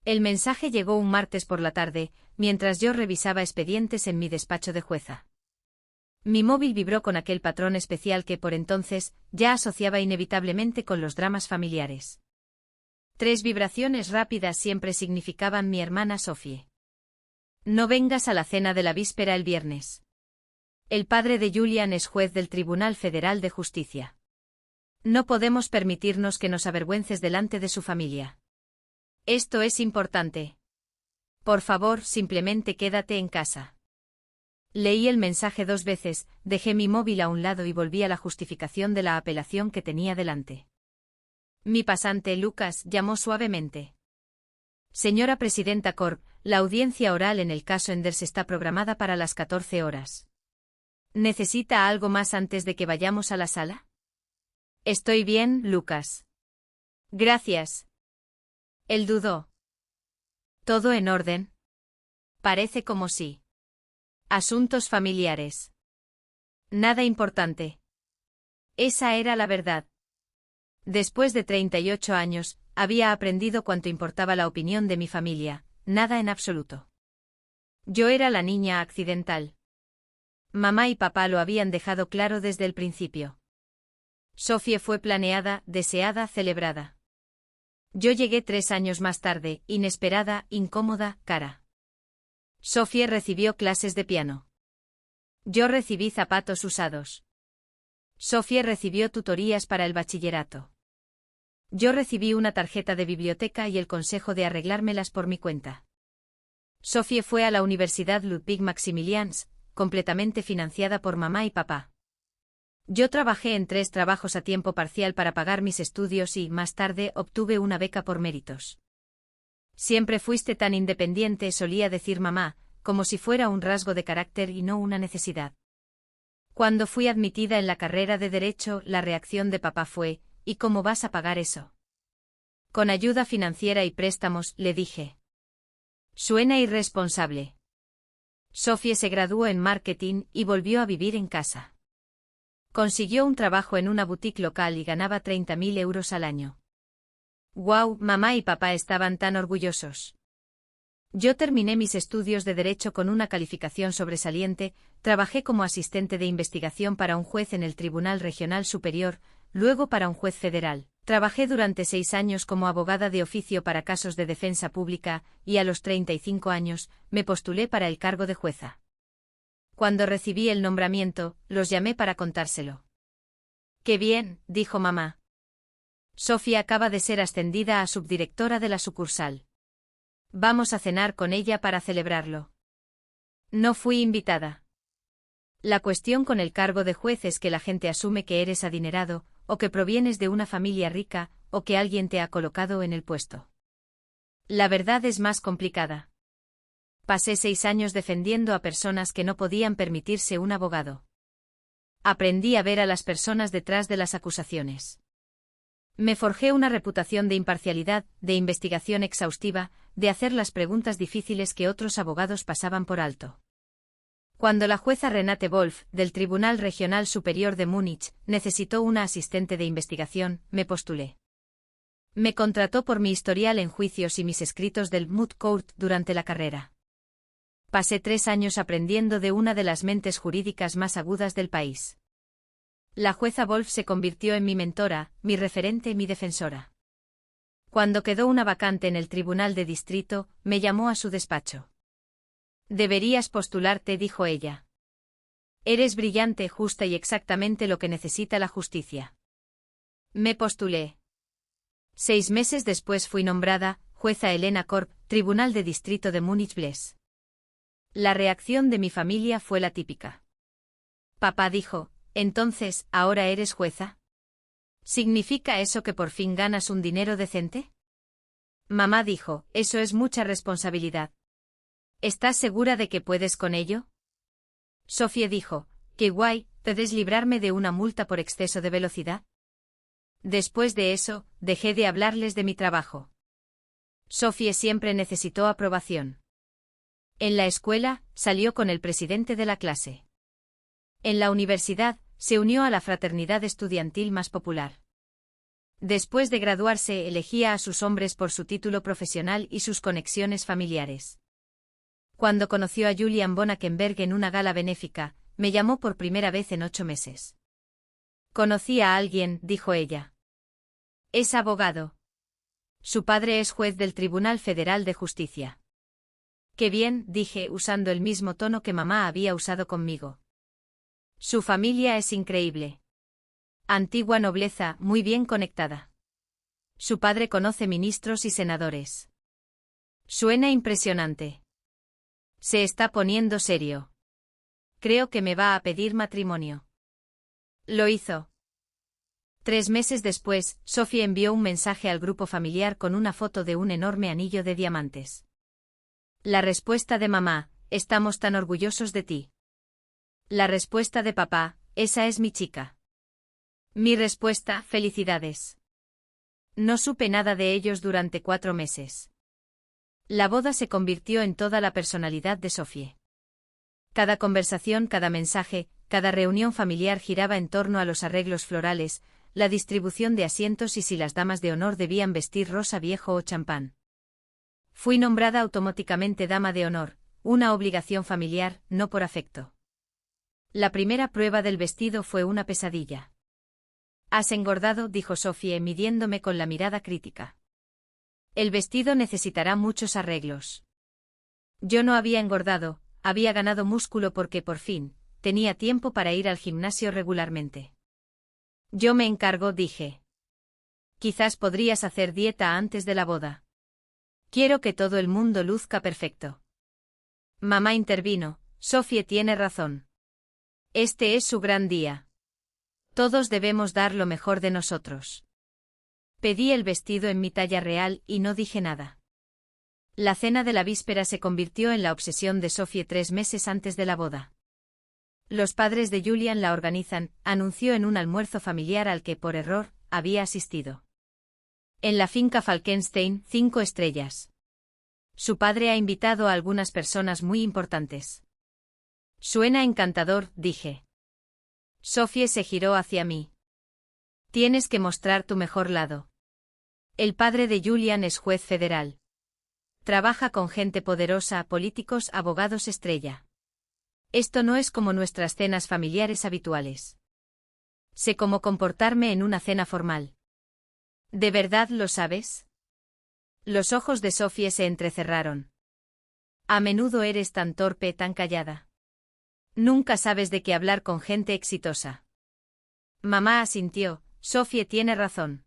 El mensaje llegó un martes por la tarde, mientras yo revisaba expedientes en mi despacho de jueza. Mi móvil vibró con aquel patrón especial que por entonces ya asociaba inevitablemente con los dramas familiares. 3 vibraciones rápidas siempre significaban mi hermana Sophie. No vengas a la cena de la víspera el viernes. El padre de Julian es juez del Tribunal Federal de Justicia. No podemos permitirnos que nos avergüences delante de su familia. Esto es importante. Por favor, simplemente quédate en casa. Leí el mensaje 2 veces, dejé mi móvil a un lado y volví a la justificación de la apelación que tenía delante. Mi pasante, Lucas, llamó suavemente. Señora Presidenta Corp, la audiencia oral en el caso Enders está programada para las 14 horas. ¿Necesita algo más antes de que vayamos a la sala? Estoy bien, Lucas. Gracias. Él dudó. ¿Todo en orden? Parece como sí. Asuntos familiares. Nada importante. Esa era la verdad. Después de 38 años, había aprendido cuánto importaba la opinión de mi familia, nada en absoluto. Yo era la niña accidental. Mamá y papá lo habían dejado claro desde el principio. Sophie fue planeada, deseada, celebrada. Yo llegué 3 años más tarde, inesperada, incómoda, cara. Sophie recibió clases de piano. Yo recibí zapatos usados. Sophie recibió tutorías para el bachillerato. Yo recibí una tarjeta de biblioteca y el consejo de arreglármelas por mi cuenta. Sophie fue a la Universidad Ludwig Maximilians, completamente financiada por mamá y papá. Yo trabajé en 3 trabajos a tiempo parcial para pagar mis estudios y, más tarde, obtuve una beca por méritos. Siempre fuiste tan independiente, solía decir mamá, como si fuera un rasgo de carácter y no una necesidad. Cuando fui admitida en la carrera de Derecho, la reacción de papá fue, ¿y cómo vas a pagar eso? Con ayuda financiera y préstamos, le dije. Suena irresponsable. Sophie se graduó en marketing y volvió a vivir en casa. Consiguió un trabajo en una boutique local y ganaba 30.000 euros al año. ¡Guau! Mamá y papá estaban tan orgullosos. Yo terminé mis estudios de Derecho con una calificación sobresaliente, trabajé como asistente de investigación para un juez en el Tribunal Regional Superior, luego para un juez federal. Trabajé durante 6 años como abogada de oficio para casos de defensa pública, y a los 35 años, me postulé para el cargo de jueza. Cuando recibí el nombramiento, los llamé para contárselo. «¡Qué bien!», dijo mamá. Sophie acaba de ser ascendida a subdirectora de la sucursal. Vamos a cenar con ella para celebrarlo. No fui invitada. La cuestión con el cargo de juez es que la gente asume que eres adinerado, o que provienes de una familia rica, o que alguien te ha colocado en el puesto. La verdad es más complicada. Pasé 6 años defendiendo a personas que no podían permitirse un abogado. Aprendí a ver a las personas detrás de las acusaciones. Me forjé una reputación de imparcialidad, de investigación exhaustiva, de hacer las preguntas difíciles que otros abogados pasaban por alto. Cuando la jueza Renate Wolf, del Tribunal Regional Superior de Múnich, necesitó una asistente de investigación, me postulé. Me contrató por mi historial en juicios y mis escritos del Moot Court durante la carrera. Pasé 3 años aprendiendo de una de las mentes jurídicas más agudas del país. La jueza Wolf se convirtió en mi mentora, mi referente y mi defensora. Cuando quedó una vacante en el Tribunal de Distrito, me llamó a su despacho. Deberías postularte, dijo ella. Eres brillante, justa y exactamente lo que necesita la justicia. Me postulé. 6 meses después fui nombrada, jueza Elena Korb, Tribunal de Distrito de Múnich-Bless. La reacción de mi familia fue la típica. Papá dijo, «Entonces, ¿ahora eres jueza? ¿Significa eso que por fin ganas un dinero decente?» Mamá dijo, «Eso es mucha responsabilidad. ¿Estás segura de que puedes con ello?» Sophie dijo, «Qué guay, ¿puedes librarme de una multa por exceso de velocidad?» Después de eso, dejé de hablarles de mi trabajo. Sophie siempre necesitó aprobación. En la escuela, salió con el presidente de la clase. En la universidad, se unió a la fraternidad estudiantil más popular. Después de graduarse, elegía a sus hombres por su título profesional y sus conexiones familiares. Cuando conoció a Julian von Akenberg en una gala benéfica, me llamó por primera vez en 8 meses. Conocí a alguien, dijo ella. Es abogado. Su padre es juez del Tribunal Federal de Justicia. Qué bien, dije, usando el mismo tono que mamá había usado conmigo. Su familia es increíble. Antigua nobleza, muy bien conectada. Su padre conoce ministros y senadores. Suena impresionante. Se está poniendo serio. Creo que me va a pedir matrimonio. Lo hizo. 3 meses después, Sophie envió un mensaje al grupo familiar con una foto de un enorme anillo de diamantes. La respuesta de mamá: estamos tan orgullosos de ti. La respuesta de papá: esa es mi chica. Mi respuesta: felicidades. No supe nada de ellos durante 4 meses. La boda se convirtió en toda la personalidad de Sophie. Cada conversación, cada mensaje, cada reunión familiar giraba en torno a los arreglos florales, la distribución de asientos y si las damas de honor debían vestir rosa viejo o champán. Fui nombrada automáticamente dama de honor, una obligación familiar, no por afecto. La primera prueba del vestido fue una pesadilla. Has engordado, dijo Sophie, midiéndome con la mirada crítica. El vestido necesitará muchos arreglos. Yo no había engordado, había ganado músculo porque por fin tenía tiempo para ir al gimnasio regularmente. Yo me encargo, dije. Quizás podrías hacer dieta antes de la boda. Quiero que todo el mundo luzca perfecto. Mamá intervino: Sophie tiene razón. Este es su gran día. Todos debemos dar lo mejor de nosotros. Pedí el vestido en mi talla real y no dije nada. La cena de la víspera se convirtió en la obsesión de Sophie 3 meses antes de la boda. Los padres de Julian la organizan, anunció en un almuerzo familiar al que, por error, había asistido. En la finca Falkenstein, 5 estrellas. Su padre ha invitado a algunas personas muy importantes. Suena encantador, dije. Sophie se giró hacia mí. Tienes que mostrar tu mejor lado. El padre de Julian es juez federal. Trabaja con gente poderosa, políticos, abogados estrella. Esto no es como nuestras cenas familiares habituales. Sé cómo comportarme en una cena formal. ¿De verdad lo sabes? Los ojos de Sophie se entrecerraron. A menudo eres tan torpe, tan callada. Nunca sabes de qué hablar con gente exitosa. Mamá asintió: Sophie tiene razón.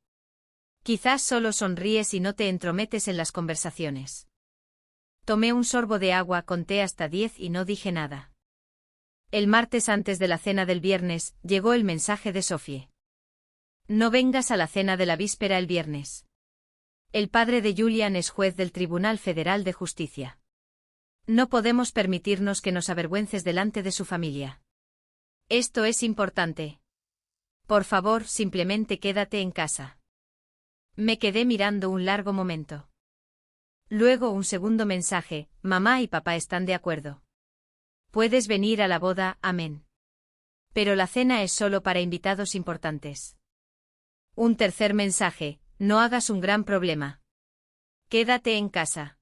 Quizás solo sonríes y no te entrometes en las conversaciones. Tomé un sorbo de agua, conté hasta 10 y no dije nada. El martes antes de la cena del viernes, llegó el mensaje de Sophie. No vengas a la cena de la víspera el viernes. El padre de Julian es juez del Tribunal Federal de Justicia. No podemos permitirnos que nos avergüences delante de su familia. Esto es importante. Por favor, simplemente quédate en casa. Me quedé mirando un largo momento. Luego un segundo mensaje: mamá y papá están de acuerdo. Puedes venir a la boda, amén. Pero la cena es solo para invitados importantes. Un tercer mensaje: no hagas un gran problema. Quédate en casa.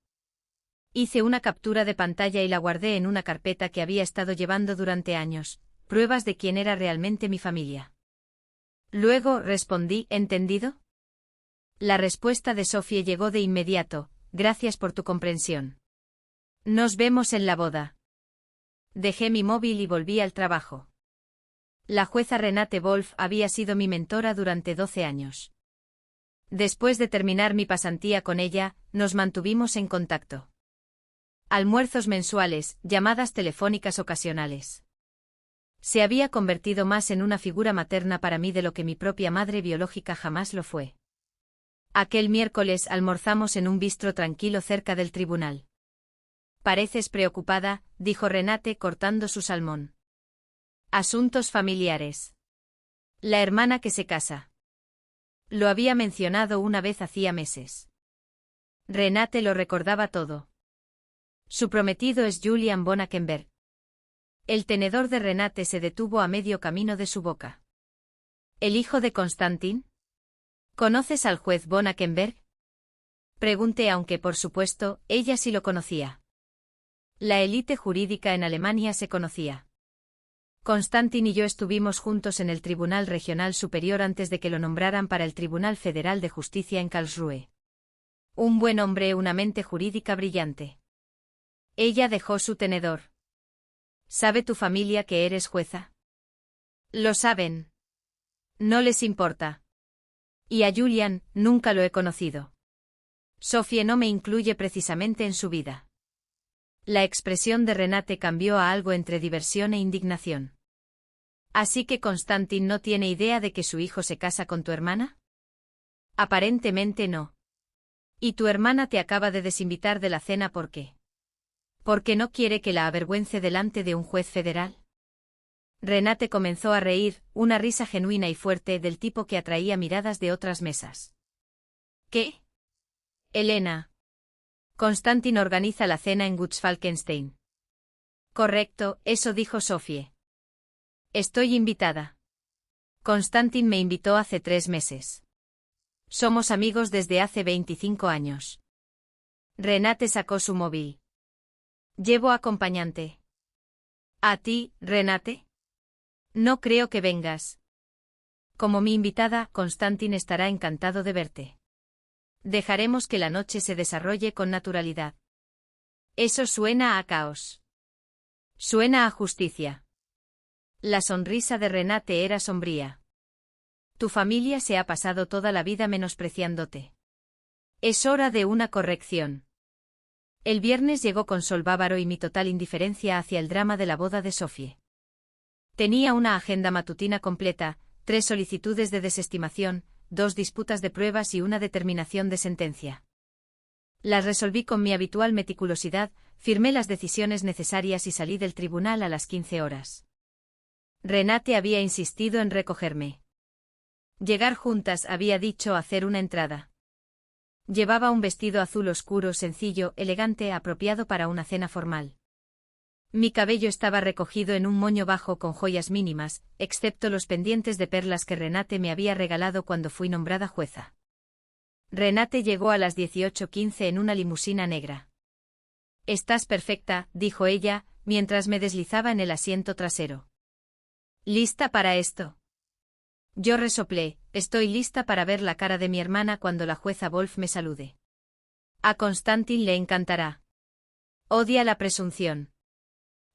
Hice una captura de pantalla y la guardé en una carpeta que había estado llevando durante años, pruebas de quién era realmente mi familia. Luego respondí: ¿entendido? La respuesta de Sophie llegó de inmediato: gracias por tu comprensión. Nos vemos en la boda. Dejé mi móvil y volví al trabajo. La jueza Renate Wolf había sido mi mentora durante 12 años. Después de terminar mi pasantía con ella, nos mantuvimos en contacto. Almuerzos mensuales, llamadas telefónicas ocasionales. Se había convertido más en una figura materna para mí de lo que mi propia madre biológica jamás lo fue. Aquel miércoles almorzamos en un bistro tranquilo cerca del tribunal. Pareces preocupada, dijo Renate cortando su salmón. Asuntos familiares. La hermana que se casa. Lo había mencionado una vez hacía meses. Renate lo recordaba todo. Su prometido es Julian von Akenberg. El tenedor de Renate se detuvo a medio camino de su boca. ¿El hijo de Constantin? ¿Conoces al juez von Akenberg? Pregunté, aunque por supuesto, ella sí lo conocía. La élite jurídica en Alemania se conocía. Constantin y yo estuvimos juntos en el Tribunal Regional Superior antes de que lo nombraran para el Tribunal Federal de Justicia en Karlsruhe. Un buen hombre, una mente jurídica brillante. Ella dejó su tenedor. ¿Sabe tu familia que eres jueza? Lo saben. No les importa. Y a Julian, nunca lo he conocido. Sophie no me incluye precisamente en su vida. La expresión de Renate cambió a algo entre diversión e indignación. ¿Así que Constantin no tiene idea de que su hijo se casa con tu hermana? Aparentemente no. ¿Y tu hermana te acaba de desinvitar de la cena por qué? ¿Porque no quiere que la avergüence delante de un juez federal? Renate comenzó a reír, una risa genuina y fuerte del tipo que atraía miradas de otras mesas. ¿Qué? Elena. Constantin organiza la cena en Gutsfalkenstein. Correcto, eso dijo Sophie. Estoy invitada. Constantin me invitó hace 3 meses. Somos amigos desde hace 25 años. Renate sacó su móvil. Llevo acompañante. ¿A ti, Renate? No creo que vengas. Como mi invitada, Constantin estará encantado de verte. Dejaremos que la noche se desarrolle con naturalidad. Eso suena a caos. Suena a justicia. La sonrisa de Renate era sombría. Tu familia se ha pasado toda la vida menospreciándote. Es hora de una corrección. El viernes llegó con Sol Bávaro y mi total indiferencia hacia el drama de la boda de Sophie. Tenía una agenda matutina completa, 3 solicitudes de desestimación, 2 disputas de pruebas y una determinación de sentencia. Las resolví con mi habitual meticulosidad, firmé las decisiones necesarias y salí del tribunal a las 15 horas. Renate había insistido en recogerme. Llegar juntas, había dicho, hacer una entrada. Llevaba un vestido azul oscuro, sencillo, elegante, apropiado para una cena formal. Mi cabello estaba recogido en un moño bajo con joyas mínimas, excepto los pendientes de perlas que Renate me había regalado cuando fui nombrada jueza. Renate llegó a las 18:15 en una limusina negra. «Estás perfecta», dijo ella, mientras me deslizaba en el asiento trasero. «¿Lista para esto?» Yo resoplé, estoy lista para ver la cara de mi hermana cuando la jueza Wolf me salude. A Constantin le encantará. Odia la presunción.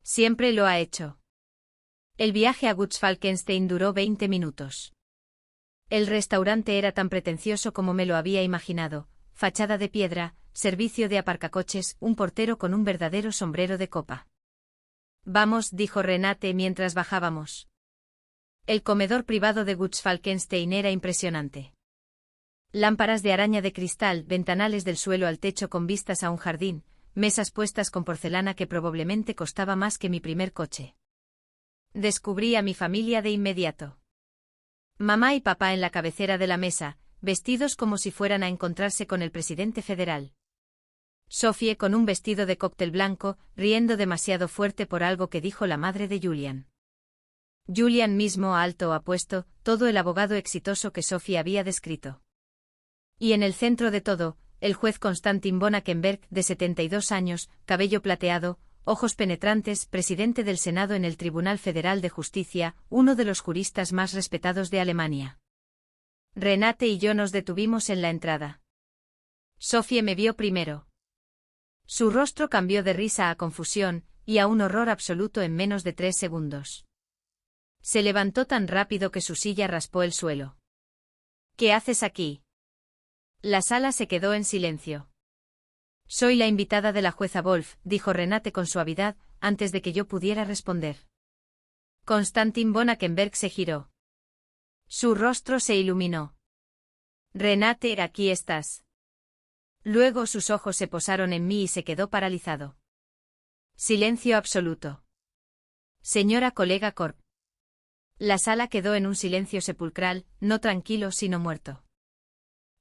Siempre lo ha hecho. El viaje a Gutsfalkenstein duró 20 minutos. El restaurante era tan pretencioso como me lo había imaginado, fachada de piedra, servicio de aparcacoches, un portero con un verdadero sombrero de copa. Vamos, dijo Renate mientras bajábamos. El comedor privado de Gutsfalkenstein era impresionante. Lámparas de araña de cristal, ventanales del suelo al techo con vistas a un jardín, mesas puestas con porcelana que probablemente costaba más que mi primer coche. Descubrí a mi familia de inmediato. Mamá y papá en la cabecera de la mesa, vestidos como si fueran a encontrarse con el presidente federal. Sophie con un vestido de cóctel blanco, riendo demasiado fuerte por algo que dijo la madre de Julian. Julian mismo, alto, apuesto, todo el abogado exitoso que Sophie había descrito. Y en el centro de todo, el juez Constantin von Akenberg, de 72 años, cabello plateado, ojos penetrantes, presidente del Senado en el Tribunal Federal de Justicia, uno de los juristas más respetados de Alemania. Renate y yo nos detuvimos en la entrada. Sophie me vio primero. Su rostro cambió de risa a confusión, y a un horror absoluto en menos de 3 segundos. Se levantó tan rápido que su silla raspó el suelo. ¿Qué haces aquí? La sala se quedó en silencio. Soy la invitada de la jueza Wolf, dijo Renate con suavidad, antes de que yo pudiera responder. Constantin von Akenberg se giró. Su rostro se iluminó. Renate, aquí estás. Luego sus ojos se posaron en mí y se quedó paralizado. Silencio absoluto. Señora colega Corp. La sala quedó en un silencio sepulcral, no tranquilo sino muerto.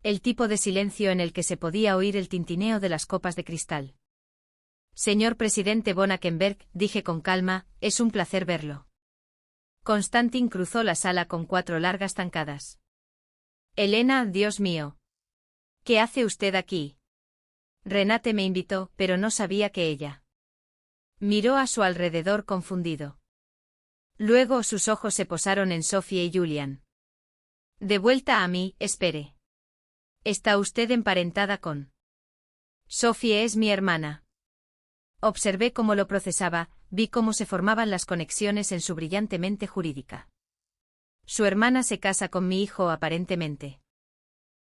El tipo de silencio en el que se podía oír el tintineo de las copas de cristal. Señor presidente von Akenberg, dije con calma, es un placer verlo. Constantin cruzó la sala con 4 largas zancadas. Elena, Dios mío. ¿Qué hace usted aquí? Renate me invitó, pero no sabía que ella. Miró a su alrededor confundido. Luego sus ojos se posaron en Sophie y Julian. De vuelta a mí, espere. ¿Está usted emparentada con? Sophie es mi hermana. Observé cómo lo procesaba, vi cómo se formaban las conexiones en su brillante mente jurídica. Su hermana se casa con mi hijo aparentemente.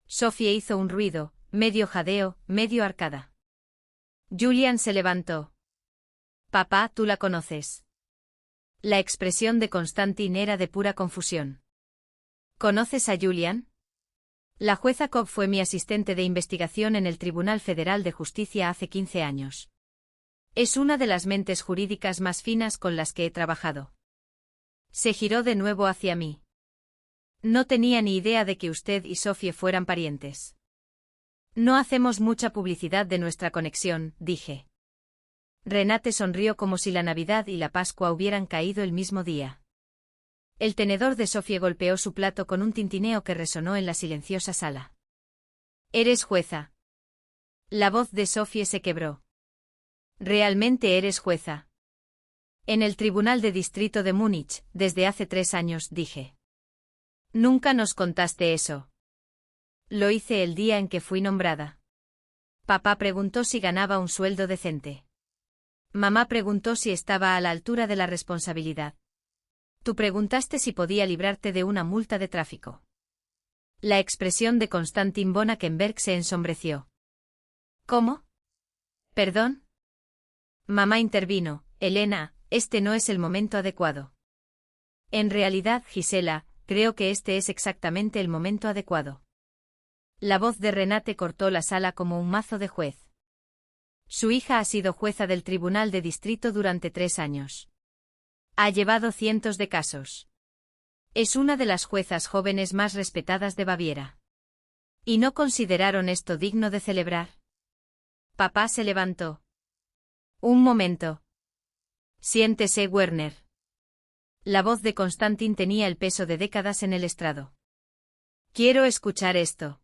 Sophie hizo un ruido, medio jadeo, medio arcada. Julian se levantó. Papá, tú la conoces. La expresión de Constantin era de pura confusión. ¿Conoces a Julian? La jueza Cobb fue mi asistente de investigación en el Tribunal Federal de Justicia hace 15 años. Es una de las mentes jurídicas más finas con las que he trabajado. Se giró de nuevo hacia mí. No tenía ni idea de que usted y Sophie fueran parientes. No hacemos mucha publicidad de nuestra conexión, dije. Renate sonrió como si la Navidad y la Pascua hubieran caído el mismo día. El tenedor de Sophie golpeó su plato con un tintineo que resonó en la silenciosa sala. ¿Eres jueza? La voz de Sophie se quebró. ¿Realmente eres jueza? En el Tribunal de Distrito de Múnich, desde hace 3 años, dije. Nunca nos contaste eso. Lo hice el día en que fui nombrada. Papá preguntó si ganaba un sueldo decente. Mamá preguntó si estaba a la altura de la responsabilidad. Tú preguntaste si podía librarte de una multa de tráfico. La expresión de Constantin von Akenberg se ensombreció. ¿Cómo? ¿Perdón? Mamá intervino. Elena, este no es el momento adecuado. En realidad, Gisela, creo que este es exactamente el momento adecuado. La voz de Renate cortó la sala como un mazo de juez. Su hija ha sido jueza del Tribunal de Distrito durante 3 años. Ha llevado cientos de casos. Es una de las juezas jóvenes más respetadas de Baviera. ¿Y no consideraron esto digno de celebrar? Papá se levantó. Un momento. Siéntese, Werner. La voz de Constantin tenía el peso de décadas en el estrado. Quiero escuchar esto.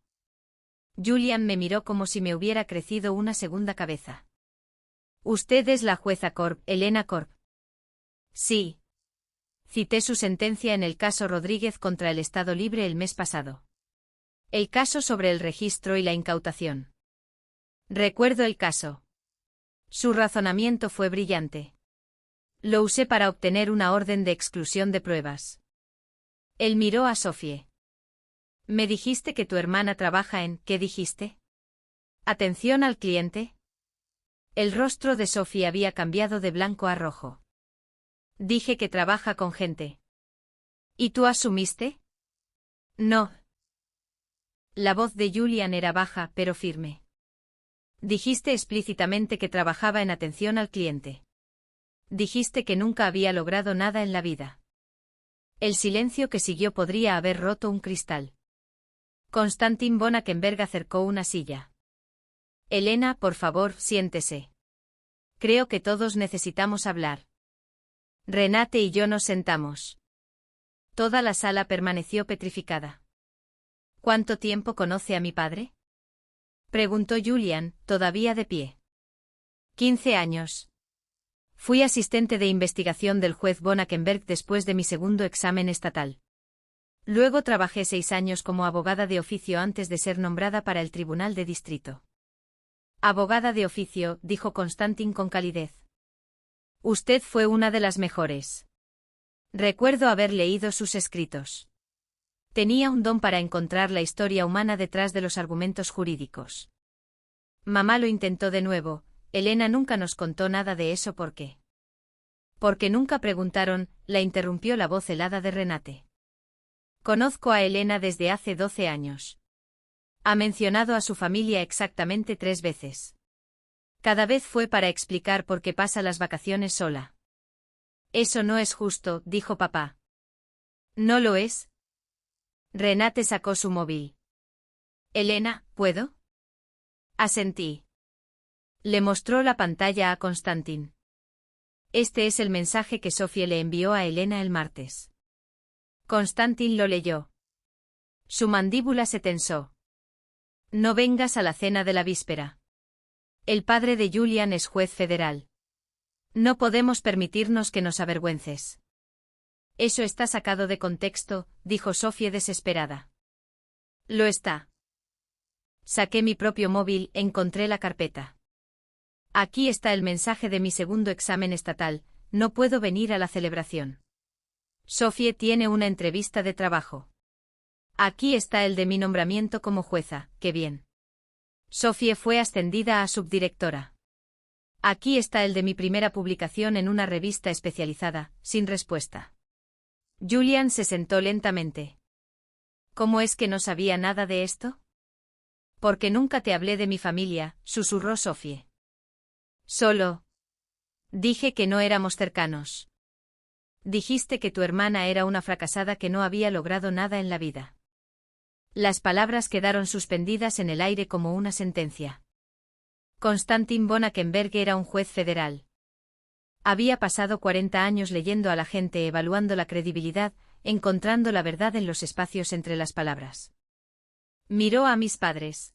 Julian me miró como si me hubiera crecido una segunda cabeza. Usted es la jueza Korb, Elena Korb. Sí. Cité su sentencia en el caso Rodríguez contra el Estado Libre el mes pasado. El caso sobre el registro y la incautación. Recuerdo el caso. Su razonamiento fue brillante. Lo usé para obtener una orden de exclusión de pruebas. Él miró a Sophie. Me dijiste que tu hermana trabaja en, ¿qué dijiste? ¿Atención al cliente? El rostro de Sophie había cambiado de blanco a rojo. Dije que trabaja con gente. ¿Y tú asumiste? No. La voz de Julian era baja pero firme. Dijiste explícitamente que trabajaba en atención al cliente. Dijiste que nunca había logrado nada en la vida. El silencio que siguió podría haber roto un cristal. Constantin von Akenberg acercó una silla. Elena, por favor, siéntese. Creo que todos necesitamos hablar. Renate y yo nos sentamos. Toda la sala permaneció petrificada. ¿Cuánto tiempo conoce a mi padre? Preguntó Julian, todavía de pie. 15 años. Fui asistente de investigación del juez von Akenberg después de mi segundo examen estatal. Luego trabajé 6 años como abogada de oficio antes de ser nombrada para el Tribunal de Distrito. Abogada de oficio, dijo Constantin con calidez. Usted fue una de las mejores. Recuerdo haber leído sus escritos. Tenía un don para encontrar la historia humana detrás de los argumentos jurídicos. Mamá lo intentó de nuevo. Elena nunca nos contó nada de eso. ¿Por qué? Porque nunca preguntaron, la interrumpió la voz helada de Renate. Conozco a Elena desde hace 12 años. Ha mencionado a su familia exactamente 3 veces. Cada vez fue para explicar por qué pasa las vacaciones sola. Eso no es justo, dijo papá. ¿No lo es? Renate sacó su móvil. Elena, ¿puedo? Asentí. Le mostró la pantalla a Constantin. Este es el mensaje que Sophie le envió a Elena el martes. Constantin lo leyó. Su mandíbula se tensó. No vengas a la cena de la víspera. El padre de Julian es juez federal. No podemos permitirnos que nos avergüences. Eso está sacado de contexto, dijo Sophie desesperada. Lo está. Saqué mi propio móvil, encontré la carpeta. Aquí está el mensaje de mi segundo examen estatal, no puedo venir a la celebración. Sophie tiene una entrevista de trabajo. Aquí está el de mi nombramiento como jueza, qué bien. Sophie fue ascendida a subdirectora. Aquí está el de mi primera publicación en una revista especializada, sin respuesta. Julian se sentó lentamente. ¿Cómo es que no sabía nada de esto? Porque nunca te hablé de mi familia, susurró Sophie. Solo. Dije que no éramos cercanos. Dijiste que tu hermana era una fracasada que no había logrado nada en la vida. Las palabras quedaron suspendidas en el aire como una sentencia. Konstantin von Akenberg era un juez federal. Había pasado 40 años leyendo a la gente, evaluando la credibilidad, encontrando la verdad en los espacios entre las palabras. Miró a mis padres.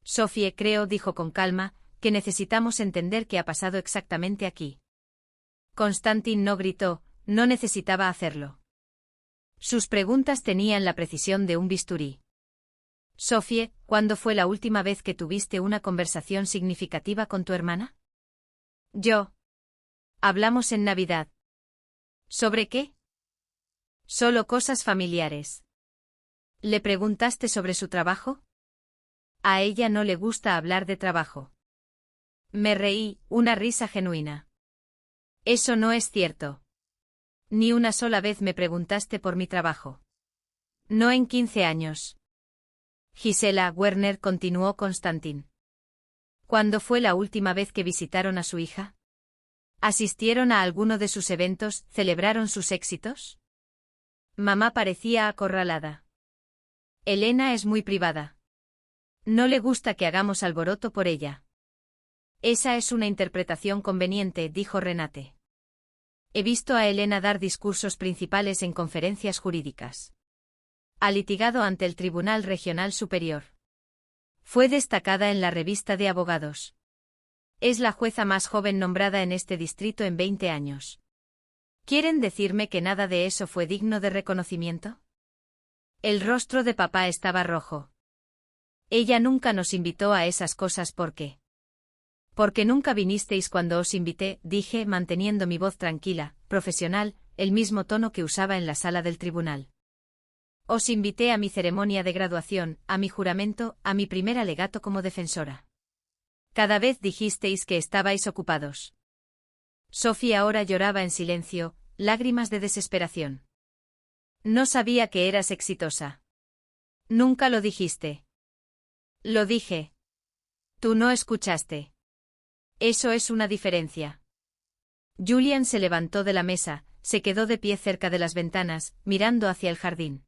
Sophie, creo, dijo con calma, que necesitamos entender qué ha pasado exactamente aquí. Konstantin no gritó, no necesitaba hacerlo. Sus preguntas tenían la precisión de un bisturí. Sophie, ¿cuándo fue la última vez que tuviste una conversación significativa con tu hermana? Yo. Hablamos en Navidad. ¿Sobre qué? Solo cosas familiares. ¿Le preguntaste sobre su trabajo? A ella no le gusta hablar de trabajo. Me reí, una risa genuina. Eso no es cierto. Ni una sola vez me preguntaste por mi trabajo. No en 15 años. Gisela Werner, continuó Konstantin. ¿Cuándo fue la última vez que visitaron a su hija? ¿Asistieron a alguno de sus eventos, celebraron sus éxitos? Mamá parecía acorralada. Elena es muy privada. No le gusta que hagamos alboroto por ella. Esa es una interpretación conveniente, dijo Renate. He visto a Elena dar discursos principales en conferencias jurídicas. Ha litigado ante el Tribunal Regional Superior. Fue destacada en la revista de abogados. Es la jueza más joven nombrada en este distrito en 20 años. ¿Quieren decirme que nada de eso fue digno de reconocimiento? El rostro de papá estaba rojo. Ella nunca nos invitó a esas cosas. ¿Por qué? Porque nunca vinisteis cuando os invité, dije, manteniendo mi voz tranquila, profesional, el mismo tono que usaba en la sala del tribunal. Os invité a mi ceremonia de graduación, a mi juramento, a mi primer alegato como defensora. Cada vez dijisteis que estabais ocupados. Sophie ahora lloraba en silencio, lágrimas de desesperación. No sabía que eras exitosa. Nunca lo dijiste. Lo dije. Tú no escuchaste. Eso es una diferencia. Julian se levantó de la mesa, se quedó de pie cerca de las ventanas, mirando hacia el jardín.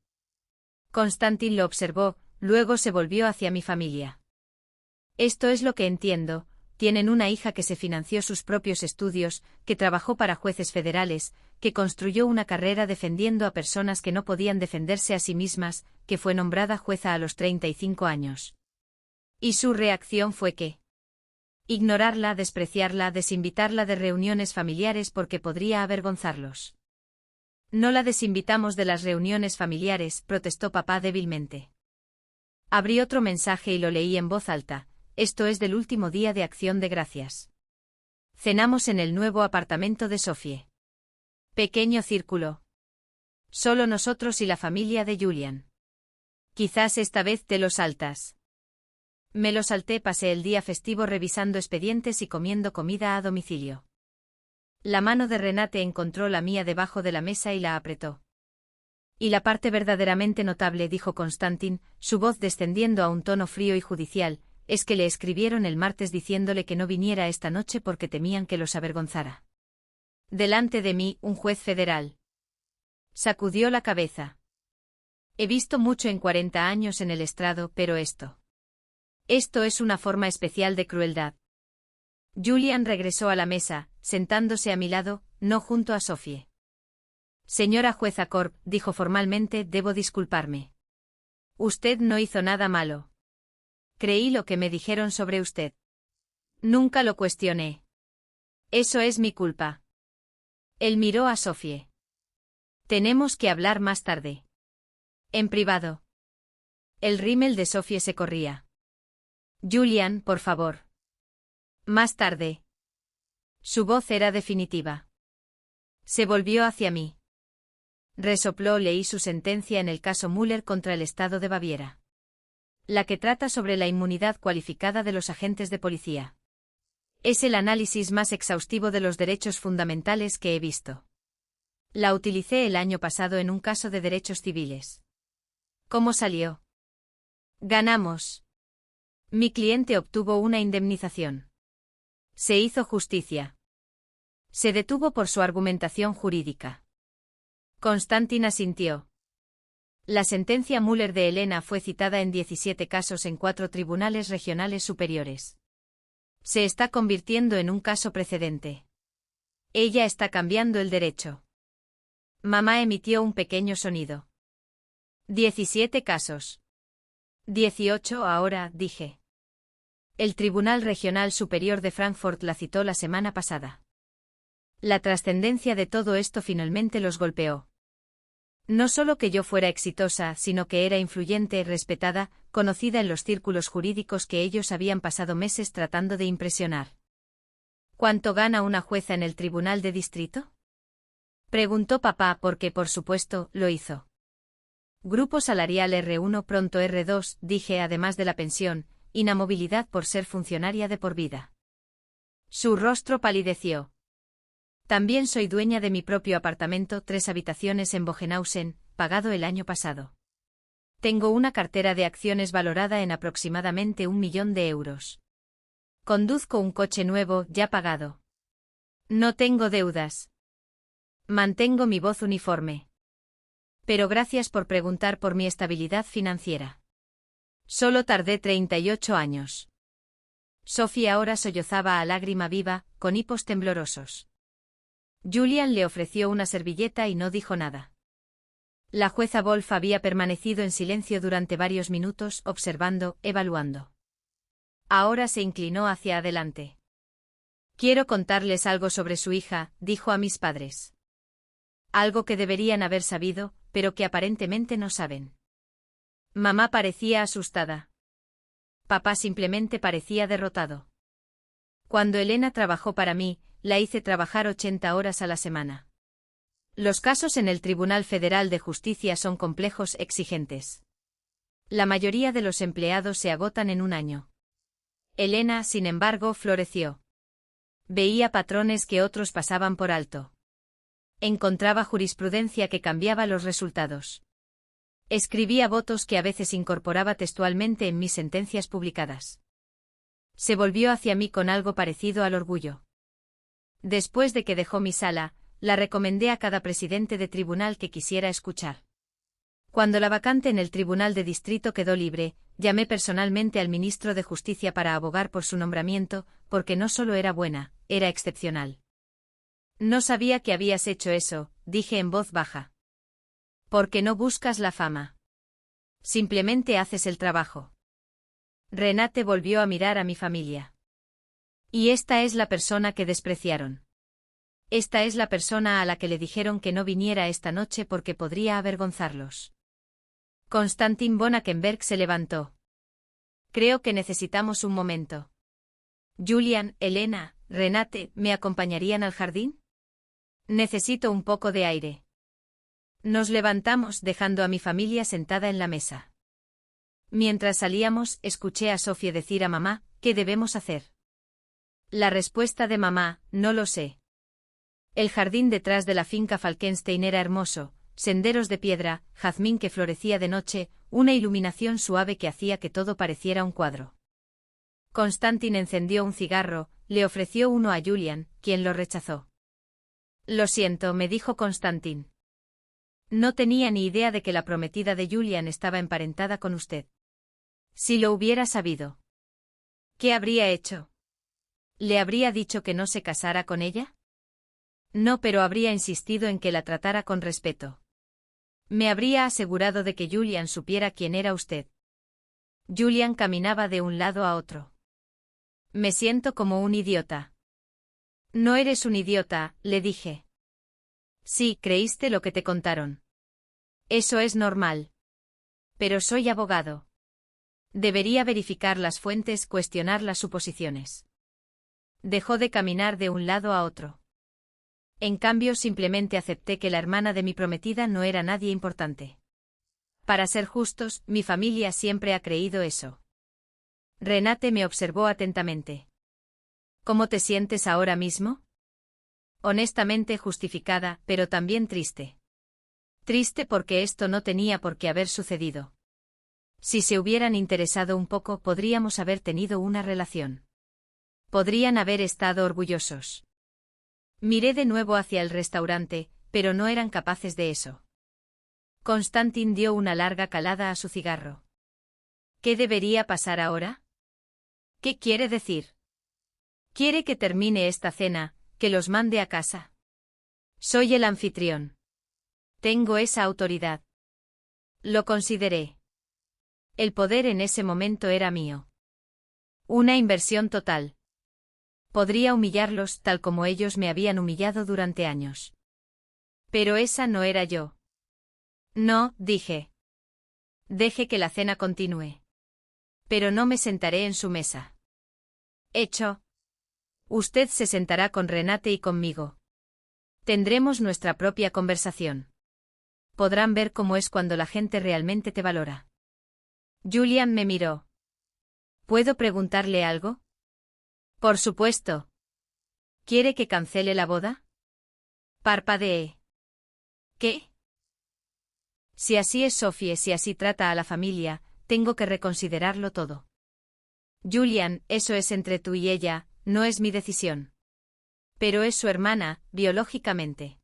Konstantin lo observó, luego se volvió hacia mi familia. Esto es lo que entiendo, tienen una hija que se financió sus propios estudios, que trabajó para jueces federales, que construyó una carrera defendiendo a personas que no podían defenderse a sí mismas, que fue nombrada jueza a los 35 años. Y su reacción fue que ignorarla, despreciarla, desinvitarla de reuniones familiares porque podría avergonzarlos. No la desinvitamos de las reuniones familiares, protestó papá débilmente. Abrí otro mensaje y lo leí en voz alta. Esto es del último día de Acción de Gracias. Cenamos en el nuevo apartamento de Sophie. Pequeño círculo. Solo nosotros y la familia de Julian. Quizás esta vez te lo saltas. Me lo salté, pasé el día festivo revisando expedientes y comiendo comida a domicilio. La mano de Renate encontró la mía debajo de la mesa y la apretó. Y la parte verdaderamente notable, dijo Konstantin, su voz descendiendo a un tono frío y judicial, es que le escribieron el martes diciéndole que no viniera esta noche porque temían que los avergonzara. Delante de mí, un juez federal. Sacudió la cabeza. He visto mucho en 40 años en el estrado, pero esto es una forma especial de crueldad. Julian regresó a la mesa, sentándose a mi lado, no junto a Sophie. Señora jueza Corp, dijo formalmente, debo disculparme. Usted no hizo nada malo. Creí lo que me dijeron sobre usted. Nunca lo cuestioné. Eso es mi culpa. Él miró a Sophie. Tenemos que hablar más tarde. En privado. El rímel de Sophie se corría. Julian, por favor. Más tarde. Su voz era definitiva. Se volvió hacia mí. Resopló. Leí su sentencia en el caso Müller contra el Estado de Baviera. La que trata sobre la inmunidad cualificada de los agentes de policía. Es el análisis más exhaustivo de los derechos fundamentales que he visto. La utilicé el año pasado en un caso de derechos civiles. ¿Cómo salió? Ganamos. Mi cliente obtuvo una indemnización. Se hizo justicia. Se detuvo por su argumentación jurídica. Constantin asintió. La sentencia Müller de Elena fue citada en 17 casos en 4 tribunales regionales superiores. Se está convirtiendo en un caso precedente. Ella está cambiando el derecho. Mamá emitió un pequeño sonido. 17 casos. 18 ahora, dije. El Tribunal Regional Superior de Frankfurt la citó la semana pasada. La trascendencia de todo esto finalmente los golpeó. No solo que yo fuera exitosa, sino que era influyente, respetada, conocida en los círculos jurídicos que ellos habían pasado meses tratando de impresionar. ¿Cuánto gana una jueza en el Tribunal de Distrito? Preguntó papá porque, por supuesto, lo hizo. Grupo salarial R1 pronto R2, dije, además de la pensión, inamovilidad por ser funcionaria de por vida. Su rostro palideció. También soy dueña de mi propio apartamento, 3 habitaciones en Bogenhausen, pagado el año pasado. Tengo una cartera de acciones valorada en aproximadamente 1 millón de euros. Conduzco un coche nuevo, ya pagado. No tengo deudas. Mantengo mi voz uniforme. Pero gracias por preguntar por mi estabilidad financiera. Solo tardé 38 años. Sophie ahora sollozaba a lágrima viva, con hipos temblorosos. Julian le ofreció una servilleta y no dijo nada. La jueza Wolf había permanecido en silencio durante varios minutos, observando, evaluando. Ahora se inclinó hacia adelante. Quiero contarles algo sobre su hija, dijo a mis padres. Algo que deberían haber sabido, pero que aparentemente no saben. Mamá parecía asustada. Papá simplemente parecía derrotado. Cuando Elena trabajó para mí, la hice trabajar 80 horas a la semana. Los casos en el Tribunal Federal de Justicia son complejos, exigentes. La mayoría de los empleados se agotan en un año. Elena, sin embargo, floreció. Veía patrones que otros pasaban por alto. Encontraba jurisprudencia que cambiaba los resultados. Escribía votos que a veces incorporaba textualmente en mis sentencias publicadas. Se volvió hacia mí con algo parecido al orgullo. Después de que dejó mi sala, la recomendé a cada presidente de tribunal que quisiera escuchar. Cuando la vacante en el Tribunal de Distrito quedó libre, llamé personalmente al ministro de Justicia para abogar por su nombramiento, porque no solo era buena, era excepcional. No sabía que habías hecho eso, dije en voz baja. Porque no buscas la fama. Simplemente haces el trabajo. Renate volvió a mirar a mi familia. Y esta es la persona que despreciaron. Esta es la persona a la que le dijeron que no viniera esta noche porque podría avergonzarlos. Constantin von Akenberg se levantó. Creo que necesitamos un momento. Julian, Elena, Renate, ¿me acompañarían al jardín? Necesito un poco de aire. Nos levantamos dejando a mi familia sentada en la mesa. Mientras salíamos, escuché a Sophie decir a mamá, ¿qué debemos hacer? La respuesta de mamá, no lo sé. El jardín detrás de la finca Falkenstein era hermoso, senderos de piedra, jazmín que florecía de noche, una iluminación suave que hacía que todo pareciera un cuadro. Constantin encendió un cigarro, le ofreció uno a Julian, quien lo rechazó. Lo siento, me dijo Constantin. No tenía ni idea de que la prometida de Julian estaba emparentada con usted. Si lo hubiera sabido. ¿Qué habría hecho? ¿Le habría dicho que no se casara con ella? No, pero habría insistido en que la tratara con respeto. Me habría asegurado de que Julian supiera quién era usted. Julian caminaba de un lado a otro. Me siento como un idiota. No eres un idiota, le dije. Sí, creíste lo que te contaron. Eso es normal. Pero soy abogado. Debería verificar las fuentes, cuestionar las suposiciones. Dejó de caminar de un lado a otro. En cambio, simplemente acepté que la hermana de mi prometida no era nadie importante. Para ser justos, mi familia siempre ha creído eso. Renate me observó atentamente. ¿Cómo te sientes ahora mismo? Honestamente justificada, pero también triste. Triste porque esto no tenía por qué haber sucedido. Si se hubieran interesado un poco, podríamos haber tenido una relación. Podrían haber estado orgullosos. Miré de nuevo hacia el restaurante, pero no eran capaces de eso. Constantin dio una larga calada a su cigarro. ¿Qué debería pasar ahora? ¿Qué quiere decir? ¿Quiere que termine esta cena, que los mande a casa? Soy el anfitrión. Tengo esa autoridad. Lo consideré. El poder en ese momento era mío. Una inversión total. Podría humillarlos tal como ellos me habían humillado durante años. Pero esa no era yo. No, dije. Deje que la cena continúe. Pero no me sentaré en su mesa. Hecho. Usted se sentará con Renate y conmigo. Tendremos nuestra propia conversación. Podrán ver cómo es cuando la gente realmente te valora. Julian me miró. ¿Puedo preguntarle algo? Por supuesto. ¿Quiere que cancele la boda? Parpadeé. ¿Qué? Si así es Sophie, si así trata a la familia, tengo que reconsiderarlo todo. Julian, eso es entre tú y ella, no es mi decisión. Pero es su hermana, biológicamente.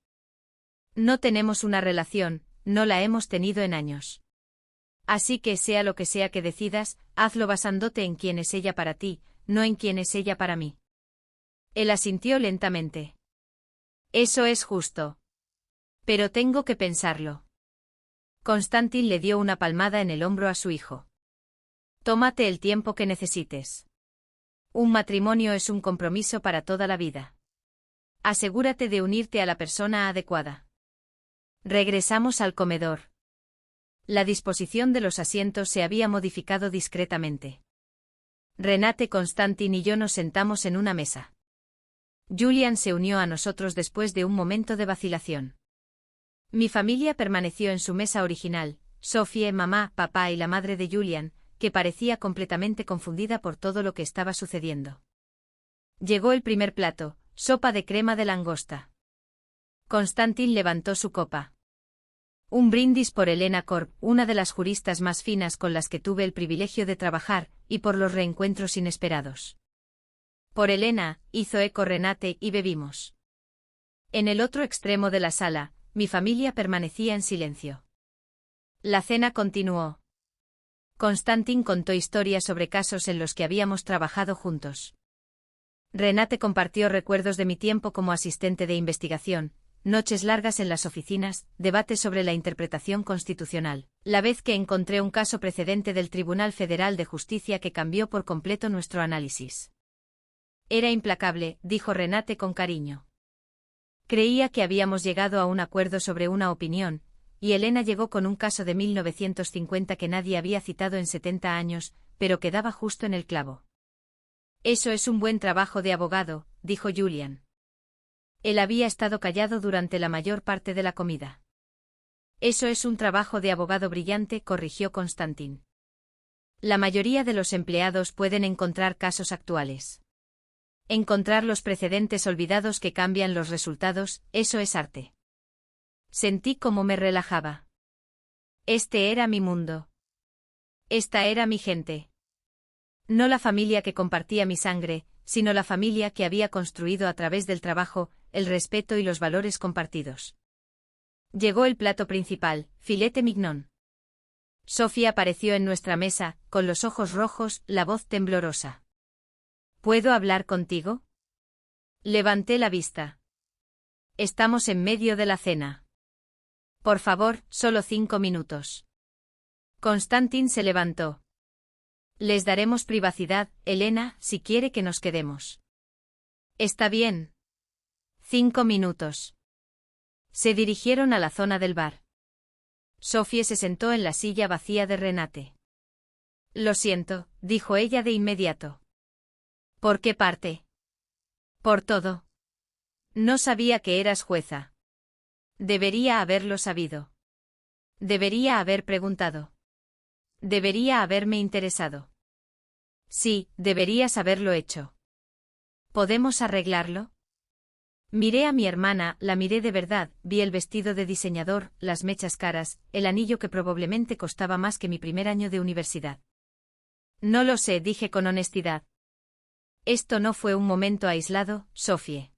No tenemos una relación, no la hemos tenido en años. Así que sea lo que sea que decidas, hazlo basándote en quién es ella para ti, no en quién es ella para mí. Él asintió lentamente. Eso es justo. Pero tengo que pensarlo. Constantin le dio una palmada en el hombro a su hijo. Tómate el tiempo que necesites. Un matrimonio es un compromiso para toda la vida. Asegúrate de unirte a la persona adecuada. Regresamos al comedor. La disposición de los asientos se había modificado discretamente. Renate, Constantin y yo nos sentamos en una mesa. Julian se unió a nosotros después de un momento de vacilación. Mi familia permaneció en su mesa original, Sophie, mamá, papá y la madre de Julian, que parecía completamente confundida por todo lo que estaba sucediendo. Llegó el primer plato, sopa de crema de langosta. Constantin levantó su copa. Un brindis por Elena Korb, una de las juristas más finas con las que tuve el privilegio de trabajar, y por los reencuentros inesperados. Por Elena, hizo eco Renate, y bebimos. En el otro extremo de la sala, mi familia permanecía en silencio. La cena continuó. Constantin contó historias sobre casos en los que habíamos trabajado juntos. Renate compartió recuerdos de mi tiempo como asistente de investigación, noches largas en las oficinas, debates sobre la interpretación constitucional, la vez que encontré un caso precedente del Tribunal Federal de Justicia que cambió por completo nuestro análisis. Era implacable, dijo Renate con cariño. Creía que habíamos llegado a un acuerdo sobre una opinión, y Elena llegó con un caso de 1950 que nadie había citado en 70 años, pero que daba justo en el clavo. Eso es un buen trabajo de abogado, dijo Julian. Él había estado callado durante la mayor parte de la comida. Eso es un trabajo de abogado brillante, corrigió Constantin. La mayoría de los empleados pueden encontrar casos actuales. Encontrar los precedentes olvidados que cambian los resultados, eso es arte. Sentí como me relajaba. Este era mi mundo. Esta era mi gente. No la familia que compartía mi sangre, sino la familia que había construido a través del trabajo, el respeto y los valores compartidos. Llegó el plato principal, filete mignon. Sofía apareció en nuestra mesa, con los ojos rojos, la voz temblorosa. ¿Puedo hablar contigo? Levanté la vista. Estamos en medio de la cena. Por favor, solo 5 minutos. Constantin se levantó. Les daremos privacidad, Elena, si quiere que nos quedemos. Está bien. 5 minutos. Se dirigieron a la zona del bar. Sophie se sentó en la silla vacía de Renate. Lo siento, dijo ella de inmediato. ¿Por qué parte? Por todo. No sabía que eras jueza. Debería haberlo sabido. Debería haber preguntado. Debería haberme interesado. Sí, deberías haberlo hecho. ¿Podemos arreglarlo? Miré a mi hermana, la miré de verdad, vi el vestido de diseñador, las mechas caras, el anillo que probablemente costaba más que mi primer año de universidad. No lo sé, dije con honestidad. Esto no fue un momento aislado, Sophie.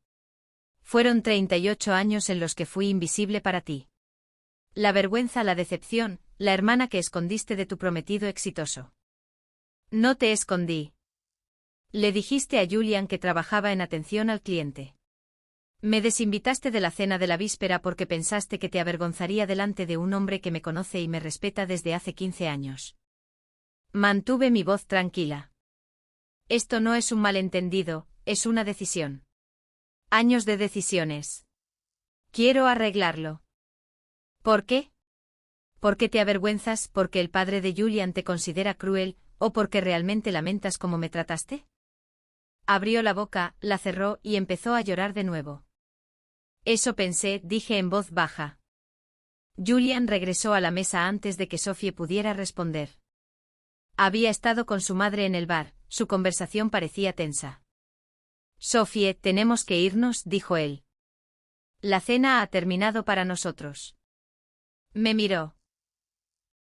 Fueron 38 años en los que fui invisible para ti. La vergüenza, la decepción, la hermana que escondiste de tu prometido exitoso. No te escondí. Le dijiste a Julian que trabajaba en atención al cliente. Me desinvitaste de la cena de la víspera porque pensaste que te avergonzaría delante de un hombre que me conoce y me respeta desde hace 15 años. Mantuve mi voz tranquila. Esto no es un malentendido, es una decisión. Años de decisiones. Quiero arreglarlo. ¿Por qué? ¿Porque te avergüenzas porque el padre de Julian te considera cruel, o porque realmente lamentas cómo me trataste? Abrió la boca, la cerró y empezó a llorar de nuevo. Eso pensé, dije en voz baja. Julian regresó a la mesa antes de que Sophie pudiera responder. Había estado con su madre en el bar, su conversación parecía tensa. Sophie, tenemos que irnos, dijo él. La cena ha terminado para nosotros. Me miró.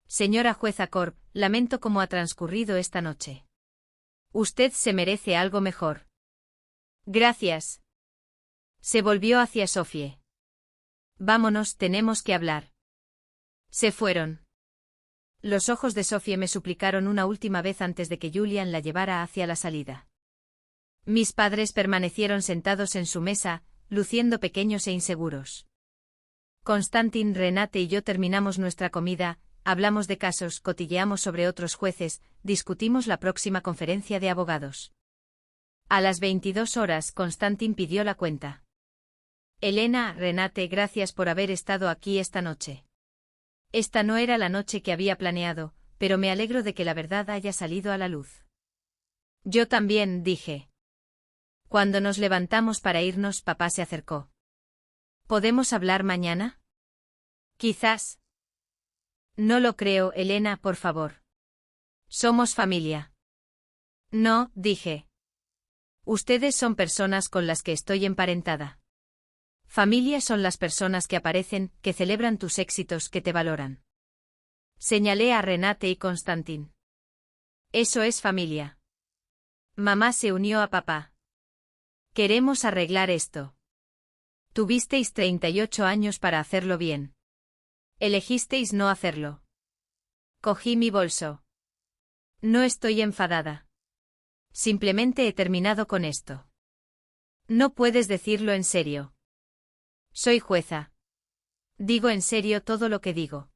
Señora jueza Corb, lamento cómo ha transcurrido esta noche. Usted se merece algo mejor. Gracias. Se volvió hacia Sophie. Vámonos, tenemos que hablar. Se fueron. Los ojos de Sophie me suplicaron una última vez antes de que Julian la llevara hacia la salida. Mis padres permanecieron sentados en su mesa, luciendo pequeños e inseguros. Constantin, Renate y yo terminamos nuestra comida, hablamos de casos, cotilleamos sobre otros jueces, discutimos la próxima conferencia de abogados. A las 22 horas, Constantin pidió la cuenta. Elena, Renate, gracias por haber estado aquí esta noche. Esta no era la noche que había planeado, pero me alegro de que la verdad haya salido a la luz. Yo también, dije. Cuando nos levantamos para irnos, papá se acercó. ¿Podemos hablar mañana? Quizás. No lo creo, Elena, por favor. Somos familia. No, dije. Ustedes son personas con las que estoy emparentada. Familia son las personas que aparecen, que celebran tus éxitos, que te valoran. Señalé a Renate y Constantin. Eso es familia. Mamá se unió a papá. Queremos arreglar esto. Tuvisteis 38 años para hacerlo bien. Elegisteis no hacerlo. Cogí mi bolso. No estoy enfadada. Simplemente he terminado con esto. No puedes decirlo en serio. Soy jueza. Digo en serio todo lo que digo.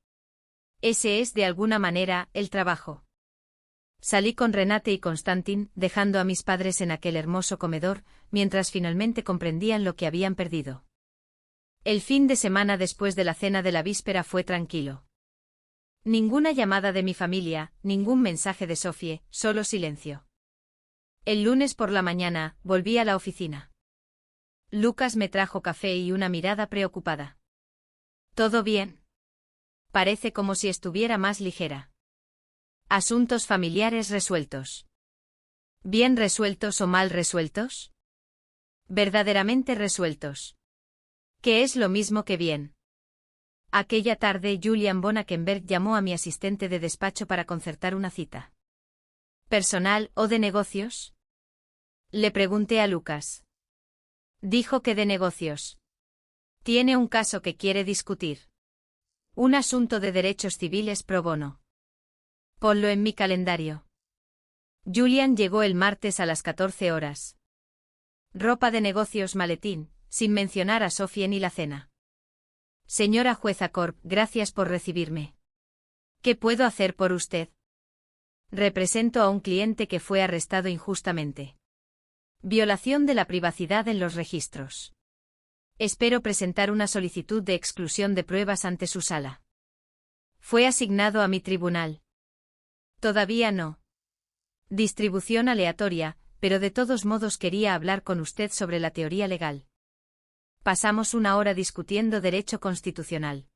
Ese es, de alguna manera, el trabajo. Salí con Renate y Constantin, dejando a mis padres en aquel hermoso comedor, mientras finalmente comprendían lo que habían perdido. El fin de semana después de la cena de la víspera fue tranquilo. Ninguna llamada de mi familia, ningún mensaje de Sophie, solo silencio. El lunes por la mañana, volví a la oficina. Lucas me trajo café y una mirada preocupada. ¿Todo bien? Parece como si estuviera más ligera. Asuntos familiares resueltos. ¿Bien resueltos o mal resueltos? Verdaderamente resueltos. ¿Qué es lo mismo que bien? Aquella tarde Julian von Ackenberg llamó a mi asistente de despacho para concertar una cita. ¿Personal o de negocios? Le pregunté a Lucas. Dijo que de negocios. Tiene un caso que quiere discutir. Un asunto de derechos civiles pro bono. Ponlo en mi calendario. Julian llegó el martes a las 14 horas. Ropa de negocios, maletín, sin mencionar a Sophie ni la cena. Señora jueza Corp, gracias por recibirme. ¿Qué puedo hacer por usted? Represento a un cliente que fue arrestado injustamente. Violación de la privacidad en los registros. Espero presentar una solicitud de exclusión de pruebas ante su sala. Fue asignado a mi tribunal. Todavía no. Distribución aleatoria, pero de todos modos quería hablar con usted sobre la teoría legal. Pasamos una hora discutiendo derecho constitucional.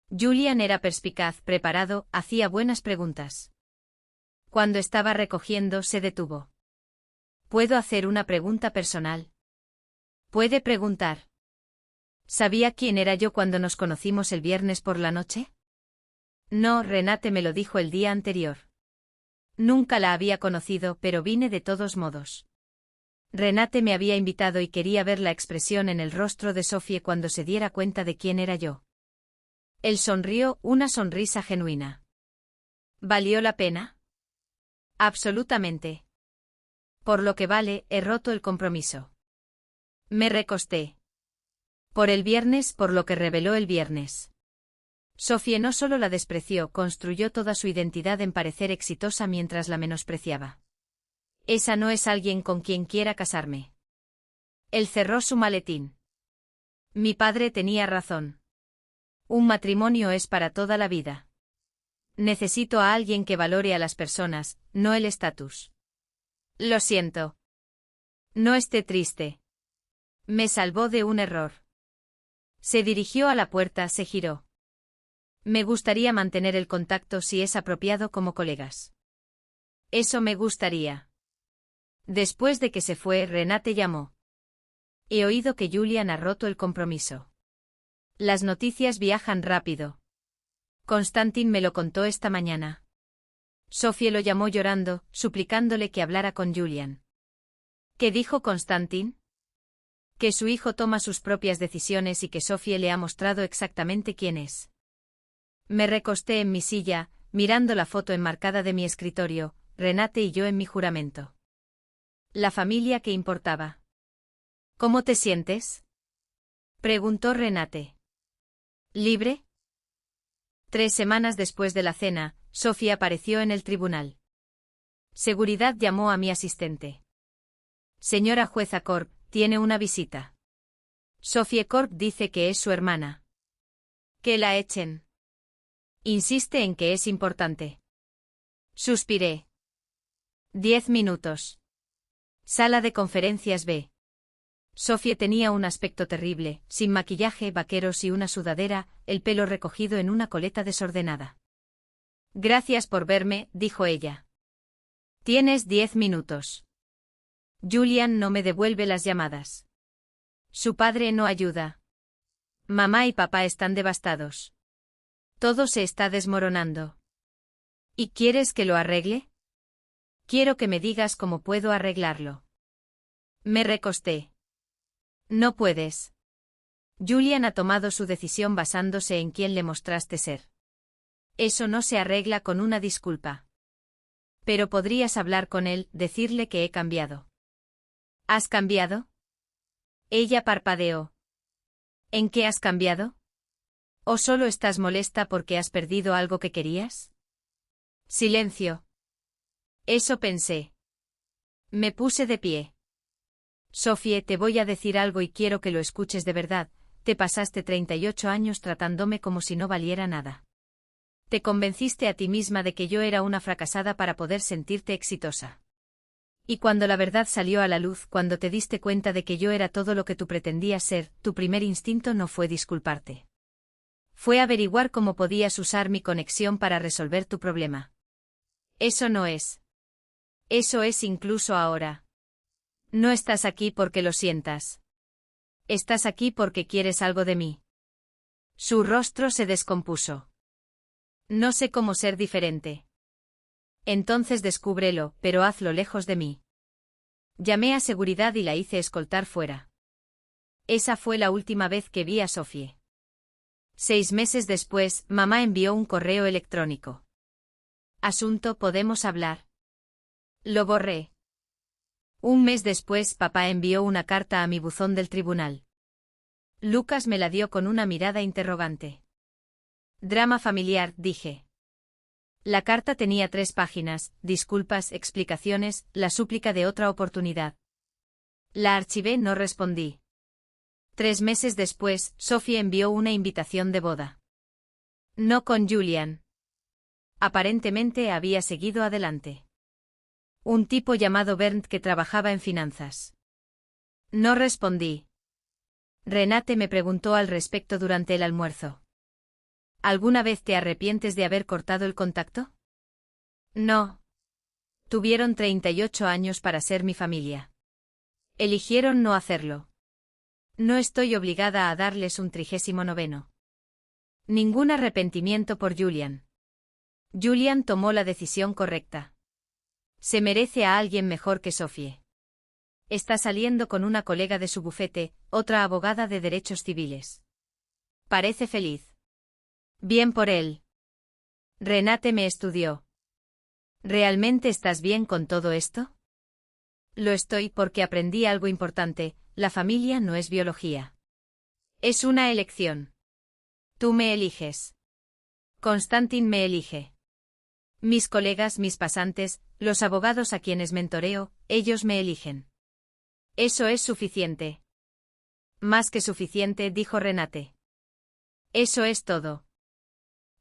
Julian era perspicaz, preparado, hacía buenas preguntas. Cuando estaba recogiendo, se detuvo. ¿Puedo hacer una pregunta personal? Puede preguntar. ¿Sabía quién era yo cuando nos conocimos el viernes por la noche? No, Renate me lo dijo el día anterior. Nunca la había conocido, pero vine de todos modos. Renate me había invitado y quería ver la expresión en el rostro de Sophie cuando se diera cuenta de quién era yo. Él sonrió, una sonrisa genuina. ¿Valió la pena? Absolutamente. Por lo que vale, he roto el compromiso. Me recosté. Por el viernes, por lo que reveló el viernes. Sophie no solo la despreció, construyó toda su identidad en parecer exitosa mientras la menospreciaba. Esa no es alguien con quien quiera casarme. Él cerró su maletín. Mi padre tenía razón. Un matrimonio es para toda la vida. Necesito a alguien que valore a las personas, no el estatus. Lo siento. No esté triste. Me salvó de un error. Se dirigió a la puerta, se giró. Me gustaría mantener el contacto si es apropiado como colegas. Eso me gustaría. Después de que se fue, Renate llamó. He oído que Julian ha roto el compromiso. Las noticias viajan rápido. Constantin me lo contó esta mañana. Sophie lo llamó llorando, suplicándole que hablara con Julian. ¿Qué dijo Constantin? Que su hijo toma sus propias decisiones y que Sophie le ha mostrado exactamente quién es. Me recosté en mi silla, mirando la foto enmarcada de mi escritorio, Renate y yo en mi juramento. La familia que importaba. ¿Cómo te sientes? Preguntó Renate. ¿Libre? 3 semanas después de la cena, Sophie apareció en el tribunal. Seguridad llamó a mi asistente. Señora jueza Corp, tiene una visita. Sophie Corp dice que es su hermana. Que la echen. Insiste en que es importante. Suspiré. 10 minutos. Sala de conferencias B. Sophie tenía un aspecto terrible, sin maquillaje, vaqueros y una sudadera, el pelo recogido en una coleta desordenada. Gracias por verme, dijo ella. Tienes 10 minutos. Julian no me devuelve las llamadas. Su padre no ayuda. Mamá y papá están devastados. Todo se está desmoronando. ¿Y quieres que lo arregle? Quiero que me digas cómo puedo arreglarlo. Me recosté. No puedes. Julian ha tomado su decisión basándose en quién le mostraste ser. Eso no se arregla con una disculpa. Pero podrías hablar con él, decirle que he cambiado. ¿Has cambiado? Ella parpadeó. ¿En qué has cambiado? ¿O solo estás molesta porque has perdido algo que querías? Silencio. Eso pensé. Me puse de pie. Sophie, te voy a decir algo y quiero que lo escuches de verdad, te pasaste 38 años tratándome como si no valiera nada. Te convenciste a ti misma de que yo era una fracasada para poder sentirte exitosa. Y cuando la verdad salió a la luz, cuando te diste cuenta de que yo era todo lo que tú pretendías ser, tu primer instinto no fue disculparte. Fue averiguar cómo podías usar mi conexión para resolver tu problema. Eso no es. Eso es incluso ahora. No estás aquí porque lo sientas. Estás aquí porque quieres algo de mí. Su rostro se descompuso. No sé cómo ser diferente. Entonces descúbrelo, pero hazlo lejos de mí. Llamé a seguridad y la hice escoltar fuera. Esa fue la última vez que vi a Sophie. 6 meses después, mamá envió un correo electrónico. Asunto, ¿podemos hablar? Lo borré. 1 mes después, papá envió una carta a mi buzón del tribunal. Lucas me la dio con una mirada interrogante. Drama familiar, dije. La carta tenía 3 páginas, disculpas, explicaciones, la súplica de otra oportunidad. La archivé, no respondí. 3 meses después, Sophie envió una invitación de boda. No con Julian. Aparentemente había seguido adelante. Un tipo llamado Bernd que trabajaba en finanzas. No respondí. Renate me preguntó al respecto durante el almuerzo. ¿Alguna vez te arrepientes de haber cortado el contacto? No. Tuvieron 38 años para ser mi familia. Eligieron no hacerlo. No estoy obligada a darles un 39º. Ningún arrepentimiento por Julian. Julian tomó la decisión correcta. Se merece a alguien mejor que Sophie. Está saliendo con una colega de su bufete, otra abogada de derechos civiles. Parece feliz. Bien por él. Renate me estudió. ¿Realmente estás bien con todo esto? Lo estoy porque aprendí algo importante, la familia no es biología. Es una elección. Tú me eliges. Constantin me elige. Mis colegas, mis pasantes, los abogados a quienes mentoreo, ellos me eligen. Eso es suficiente. Más que suficiente, dijo Renate. Eso es todo.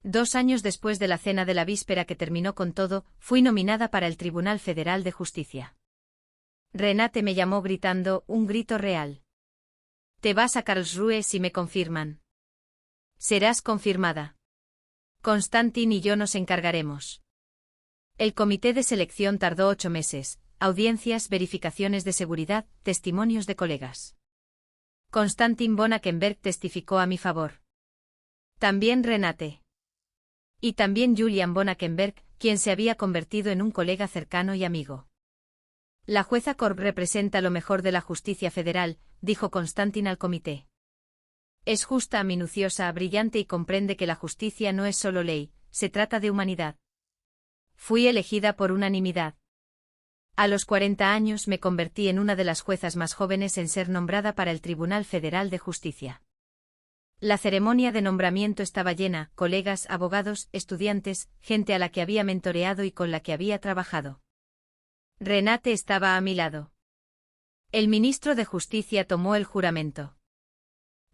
2 años después de la cena de la víspera que terminó con todo, fui nominada para el Tribunal Federal de Justicia. Renate me llamó gritando, un grito real. Te vas a Karlsruhe si me confirman. Serás confirmada. Constantin y yo nos encargaremos. El comité de selección tardó 8 meses, audiencias, verificaciones de seguridad, testimonios de colegas. Constantin von Akenberg testificó a mi favor. También Renate. Y también Julian von Akenberg, quien se había convertido en un colega cercano y amigo. La jueza Korb representa lo mejor de la justicia federal, dijo Constantin al comité. Es justa, minuciosa, brillante y comprende que la justicia no es solo ley, se trata de humanidad. Fui elegida por unanimidad. A los 40 años me convertí en una de las juezas más jóvenes en ser nombrada para el Tribunal Federal de Justicia. La ceremonia de nombramiento estaba llena, colegas, abogados, estudiantes, gente a la que había mentoreado y con la que había trabajado. Renate estaba a mi lado. El ministro de Justicia tomó el juramento.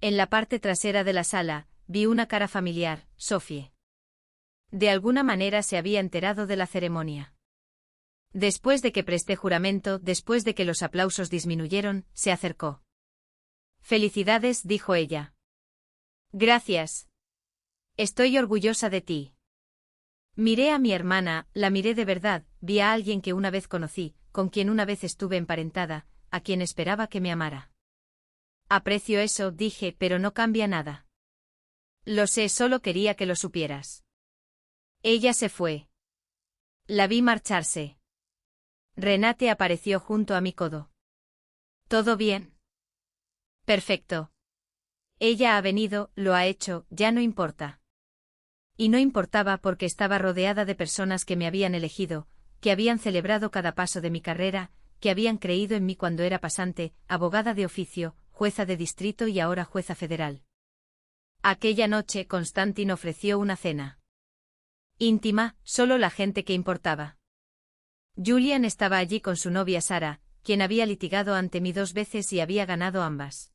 En la parte trasera de la sala, vi una cara familiar, Sophie. De alguna manera se había enterado de la ceremonia. Después de que presté juramento, después de que los aplausos disminuyeron, se acercó. Felicidades, dijo ella. Gracias. Estoy orgullosa de ti. Miré a mi hermana, la miré de verdad, vi a alguien que una vez conocí, con quien una vez estuve emparentada, a quien esperaba que me amara. Aprecio eso, dije, pero no cambia nada. Lo sé, solo quería que lo supieras. Ella se fue. La vi marcharse. Renate apareció junto a mi codo. ¿Todo bien? Perfecto. Ella ha venido, lo ha hecho, ya no importa. Y no importaba porque estaba rodeada de personas que me habían elegido, que habían celebrado cada paso de mi carrera, que habían creído en mí cuando era pasante, abogada de oficio, jueza de distrito y ahora jueza federal. Aquella noche Constantin ofreció una cena. Íntima, solo la gente que importaba. Julian estaba allí con su novia Sara, quien había litigado ante mí 2 veces y había ganado ambas.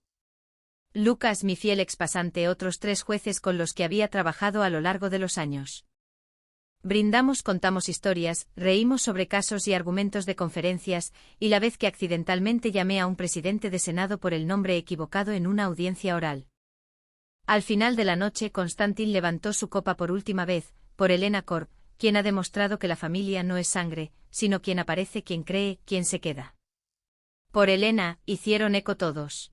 Lucas, mi fiel expasante, otros 3 jueces con los que había trabajado a lo largo de los años. Brindamos, contamos historias, reímos sobre casos y argumentos de conferencias, y la vez que accidentalmente llamé a un presidente de Senado por el nombre equivocado en una audiencia oral. Al final de la noche Constantin levantó su copa por última vez, por Elena Korb, quien ha demostrado que la familia no es sangre, sino quien aparece, quien cree, quien se queda. Por Elena, hicieron eco todos.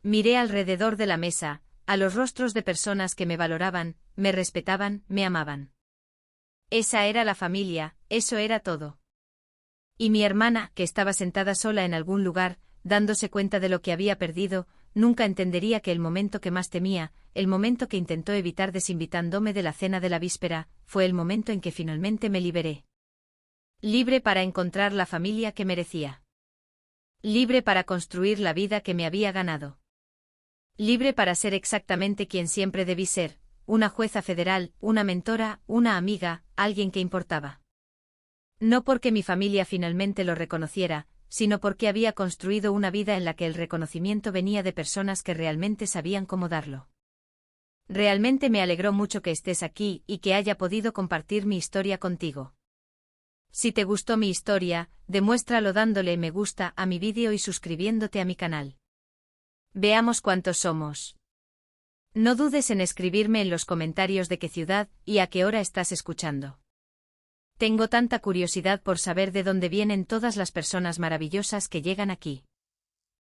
Miré alrededor de la mesa, a los rostros de personas que me valoraban, me respetaban, me amaban. Esa era la familia, eso era todo. Y mi hermana, que estaba sentada sola en algún lugar, dándose cuenta de lo que había perdido, nunca entendería que el momento que más temía, el momento que intentó evitar desinvitándome de la cena de la víspera, fue el momento en que finalmente me liberé. Libre para encontrar la familia que merecía. Libre para construir la vida que me había ganado. Libre para ser exactamente quien siempre debí ser, una jueza federal, una mentora, una amiga, alguien que importaba. No porque mi familia finalmente lo reconociera, sino porque había construido una vida en la que el reconocimiento venía de personas que realmente sabían cómo darlo. Realmente me alegró mucho que estés aquí y que haya podido compartir mi historia contigo. Si te gustó mi historia, demuéstralo dándole me gusta a mi vídeo y suscribiéndote a mi canal. Veamos cuántos somos. No dudes en escribirme en los comentarios de qué ciudad y a qué hora estás escuchando. Tengo tanta curiosidad por saber de dónde vienen todas las personas maravillosas que llegan aquí.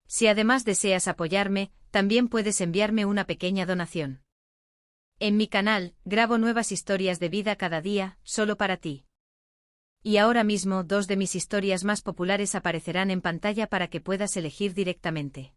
Si además deseas apoyarme, también puedes enviarme una pequeña donación. En mi canal, grabo nuevas historias de vida cada día, solo para ti. Y ahora mismo 2 de mis historias más populares aparecerán en pantalla para que puedas elegir directamente.